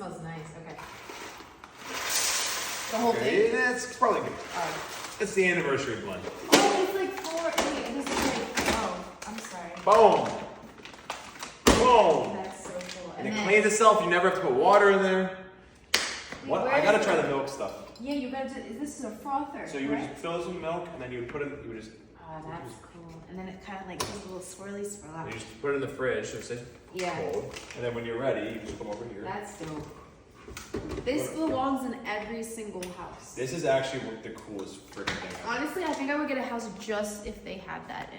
smells nice. Okay. The whole thing? Okay, that's probably good. Oh. It's the anniversary blend. Oh, it's like 4. Wait, this is like. Oh, I'm sorry. Boom. Boom. That's so cool. And it then- cleans itself. You never have to put water in there. What? where I gotta is try it? the milk stuff. Yeah, you gotta do. This is a frother. So you would right? just fill this with milk, and then you would put it. You would just. Oh, that's cool. And then it kind of like does a little swirly swirl out. You just put it in the fridge so it stays Yeah. cold. And then when you're ready, you just come over here. That's dope. This belongs in every single house. This is actually the coolest freaking thing ever. Honestly, I think I would get a house just if they had that in